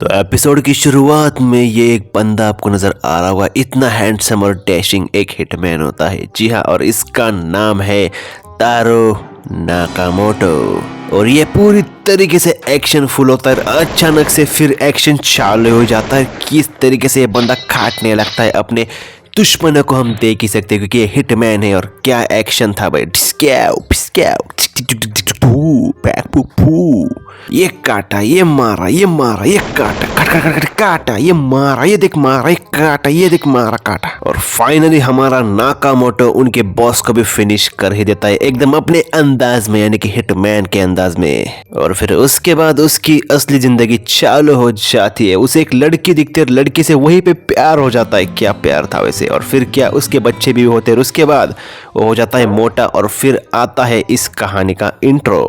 तो एपिसोड की शुरुआत में ये एक बंदा आपको नजर आ रहा होगा। इतना हैंडसम और डैशिंग एक हिटमैन होता है। जी हाँ, और इसका नाम है तारो नाकामोटो। और ये पूरी तरीके से एक्शन फुल होता है। अचानक से फिर एक्शन चालू हो जाता है। किस तरीके से ये बंदा काटने लगता है अपने दुश्मनों को हम देख ही सकते हैं, क्योंकि ये हिटमैन है। और क्या एक्शन था भाई। ये काटा, ये मारा, ये मारा, ये काटा, काटा, ये मारा, ये देख मारा, ये काटा, ये देख मारा, काटा। और फाइनली हमारा नाकामोटो उनके बॉस को भी फिनिश कर ही देता है, एकदम अपने अंदाज में, यानी कि हिटमैन के अंदाज में। और फिर उसके बाद उसकी असली जिंदगी चालू हो जाती है। उसे एक लड़की दिखती है और लड़की से वहीं पे प्यार हो जाता है। क्या प्यार था वैसे। और फिर क्या उसके बच्चे भी होते हैं। और उसके बाद वो हो जाता है मोटा। और फिर आता है इस कहानी का इंट्रो।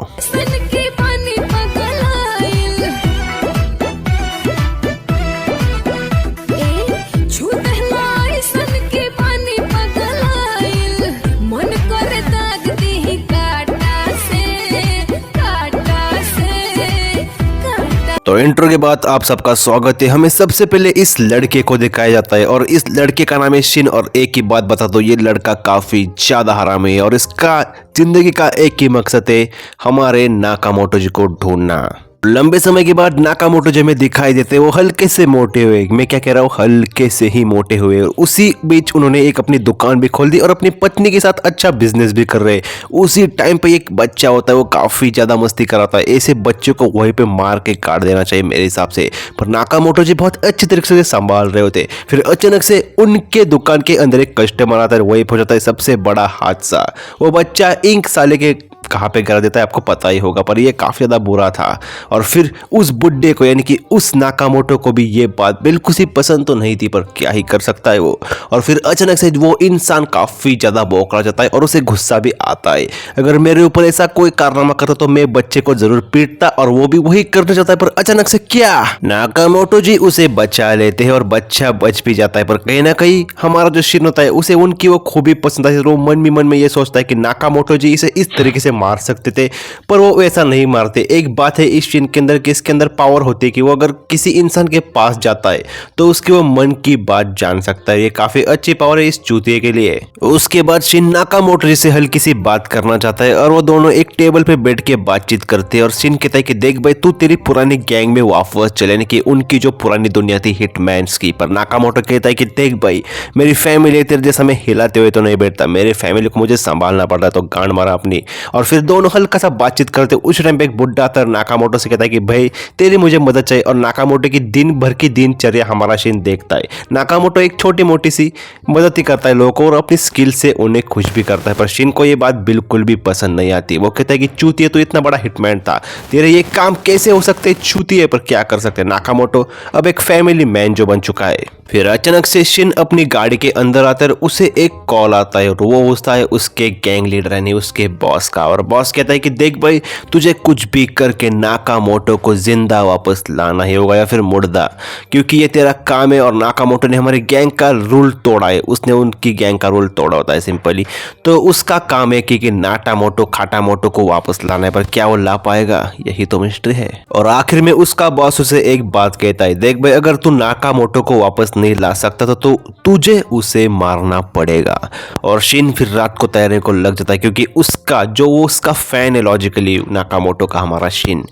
तो इंट्रो के बाद आप सबका स्वागत है। हमें सबसे पहले इस लड़के को दिखाया जाता है और इस लड़के का नाम है शिन। और एक ही बात बता दो, ये लड़का काफी ज्यादा हरामी है और इसका जिंदगी का एक ही मकसद है, हमारे नाकामोटो जी को ढूंढना। लंबे समय के बाद नाकामोटो जी में दिखाई देते वो हल्के से मोटे हुए। मैं क्या कह रहा हूँ, हल्के से ही मोटे हुए। और उसी बीच उन्होंने एक अपनी दुकान भी खोल दी और अपनी पत्नी के साथ अच्छा बिजनेस भी कर रहे। उसी टाइम पे एक बच्चा होता है, वो काफी ज्यादा मस्ती कराता है। ऐसे बच्चों को वहीं पे मार के काट देना चाहिए मेरे हिसाब से। पर नाकामोटो जी बहुत अच्छे तरीके से संभाल रहे होते। फिर अचानक से उनके दुकान के अंदर एक कस्टमर आता है। वही हो जाता है सबसे बड़ा हादसा। वो बच्चा इंक साले के कहाँ पे कर देता है आपको पता ही होगा, पर ये काफी ज्यादा बुरा था। और फिर उस बुड्ढे को, यानी कि उस नाकामोटो को भी ये बात बिल्कुल सी पसंद तो नहीं थी, पर क्या ही कर सकता है वो। और फिर अचानक से वो इंसान काफी ज्यादा बौखला जाता है और उसे गुस्सा भी आता है। अगर मेरे ऊपर ऐसा कोई कारनामा करता तो मैं बच्चे को जरूर पीटता, और वो भी वही करना चाहता है। पर अचानक से क्या, नाकामोटो जी उसे बचा लेते हैं और बच्चा बच भी जाता है। पर कहीं ना कहीं हमारा जो शिन होता है उसे उनकी वो खूबी पसंद आई। वो मन में ये सोचता है कि नाकामोटो जी इसे इस तरीके से मार सकते थे, पर वो वैसा नहीं मारते। एक बात है इस शिन के अंदर कि इसके अंदर पावर होती है कि वो अगर किसी इंसान के पास जाता है तो उसके वो मन की बात जान सकता है। ये काफी अच्छी पावर है इस चूतिए के लिए। उसके बाद शिन नाकामोटो जी से हल्की सी बात करना चाहता है और वो दोनों एक टेबल पे बैठ के बातचीत करते हैं। और शिन कहता है कि देख भाई, तू तेरी पुरानी गैंग में वापस चले, यानी कि उनकी जो पुरानी दुनिया थी हिटमैन्स की। पर नाकामोटो कहता है कि देख भाई, मेरी फैमिली तेरे जैसा मैं हिलाते हुए तो नहीं बैठता, मेरे फैमिली को मुझे संभालना पड़ता है, तो गांड मारा अपनी। और फिर दोनों हल्का सा बातचीत करते। उस टाइम पे एक बुड्ढा आता है, नाकामोटो से कहता है कि भाई तेरी मुझे मदद चाहिए। और नाकामोटो की दिन भर की दिनचर्या हमारा शिन देखता है। नाकामोटो एक छोटी मोटी सी मदद ही करता है लोगों को और अपनी स्किल से उन्हें खुश भी करता है। पर शिन को ये बात बिल्कुल भी पसंद नहीं आती। वो कहता है कि चूतिए, तो इतना बड़ा हिटमैन था, तेरे ये काम कैसे हो सकते चूतिए। पर क्या कर सकते, नाकामोटो अब एक फैमिली मैन जो बन चुका है। फिर अचानक से शिन अपनी गाड़ी के अंदर आता है। उसे एक कॉल आता है और वो होता है उसके गैंग लीडर यानी उसके बॉस का। और बॉस कहता है कि देख भाई, तुझे कुछ भी करके नाकामोटो को जिंदा वापस लाना ही होगा या फिर मुर्दा, क्योंकि ये तेरा काम है। और नाकामोटो ने हमारी गैंग का रूल तोड़ा है, उसने उनकी गैंग का रूल तोड़ा होता है सिंपली। तो उसका काम है कि नाटामोटो खाटामोटो को वापस लाना है। पर क्या वो ला पाएगा, यही तो मिस्ट्री है। और आखिर में उसका बॉस उसे एक बात कहता है, देख भाई, अगर तू नाकामोटो को वापस नहीं ला सकता तो तुझे उसे मारना पड़ेगा। और शिन फिर रात को तैयारी को लग जाता है, क्योंकि उसका फैन है लॉजिकली नाकामोटो का हमारा शिन,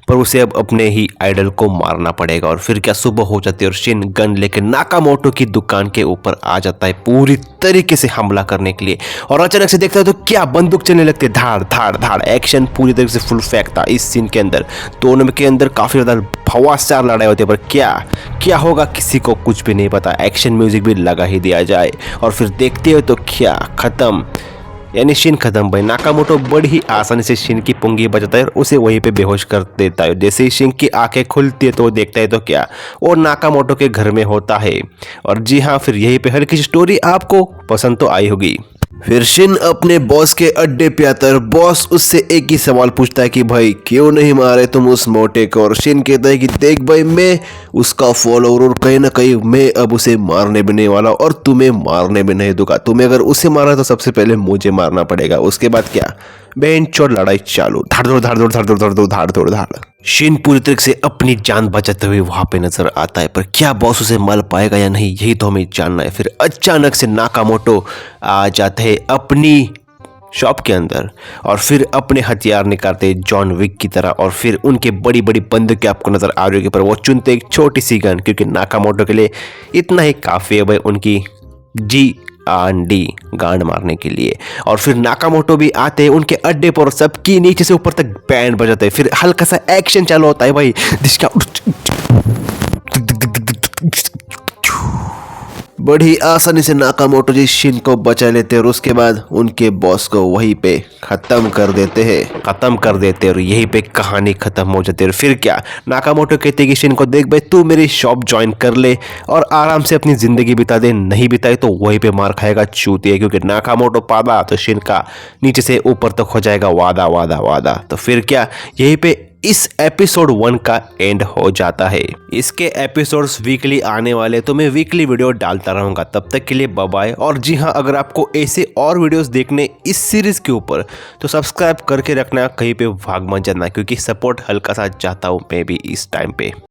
पर उसे अब अपने ही आइडल को मारना पड़ेगा। और फिर क्या सुबह हो जाती है और शिन गन लेके नाकामोटो की दुकान के ऊपर आ जाता है पूरी तरीके से हमला करने के लिए। और अचानक से देखता है तो क्या बंदूक चलने लगती है, धाड़ धाड़ धाड़। एक्शन पूरी तरीके से फुल फैक्ट था इस सीन के अंदर। दोनों के अंदर काफी ज्यादा भवाचार लड़ाई होती है। पर क्या होगा किसी को कुछ भी नहीं पता। एक्शन म्यूजिक भी लगा ही दिया जाए और फिर देखते हो तो क्या, खत्म, यानी शिन खत्म भाई। नाकामोटो बड़ी ही आसानी से शिन की पुंगी बजाता है और उसे वहीं पे बेहोश कर देता है। जैसे ही शिन की आंखें खुलती है तो वो देखता है तो क्या, वो नाकामोटो के घर में होता है। और जी हाँ, फिर यहीं पे हल्की स्टोरी आपको पसंद तो आई होगी। फिर शिन अपने बॉस के अड्डे पे आता है। बॉस उससे एक ही सवाल पूछता है कि भाई क्यों नहीं मारे तुम उस मोटे को। और शिन कहता है कि देख भाई, मैं उसका फॉलोअर और कहीं ना कहीं मैं अब उसे मारने भी नहीं वाला और तुम्हें मारने भी नहीं दूंगा। तुम्हें अगर उसे मारा तो सबसे पहले मुझे मारना पड़ेगा, उसके बाद क्या, बेन चोर लड़ाई चालू, धाड़ दौड़ धाड़ दौड़ धाड़ दौड़ धाड़ दौड़ धाड़ दौड़ धाड़। शिन पूरी तरीके से अपनी जान बचाते हुए वहां पे नजर आता है, पर क्या बॉस उसे मार पाएगा या नहीं, यही तो हमें जानना है। फिर अचानक से नाकामोटो आ जाते हैं अपनी शॉप के अंदर और फिर अपने हथियार निकालते जॉन विक की तरह, और फिर उनके बड़ी बड़ी बंदूकें आपको नजर आ रही होगी, पर वो चुनते एक छोटी सी गन, क्योंकि नाकामोटो के लिए इतना ही काफी है भाई उनकी GND गांड मारने के लिए। और फिर नाकामोटो भी आते हैं उनके अड्डे पर, सबकी नीचे से ऊपर तक बैंड बजाते हैं। फिर हल्का सा एक्शन चालू होता है भाई, जिसका बड़ी आसानी से नाकामोटो जी शिन को बचा लेते हैं और उसके बाद उनके बॉस को वहीं पे खत्म कर देते हैं और यहीं पे कहानी खत्म हो जाती है। और फिर क्या, नाकामोटो कहते हैं कि शिन को, देख भाई तू मेरी शॉप ज्वाइन कर ले और आराम से अपनी जिंदगी बिता दे, नहीं बिताई तो वहीं पे मार खाएगा चूतिया, क्योंकि नाकामोटो पादा तो शिन का नीचे से ऊपर तक हो जाएगा वादा वादा वादा। तो फिर क्या, यहीं पे इस एपिसोड 1 का एंड हो जाता है। इसके एपिसोड्स वीकली आने वाले, तो मैं वीकली वीडियो डालता रहूंगा। तब तक के लिए बाय बाय। और जी हाँ, अगर आपको ऐसे और वीडियोस देखने इस सीरीज के ऊपर, तो सब्सक्राइब करके रखना, कहीं पे भाग मत जाना, क्योंकि सपोर्ट हल्का सा चाहता हूँ मैं भी इस टाइम पे।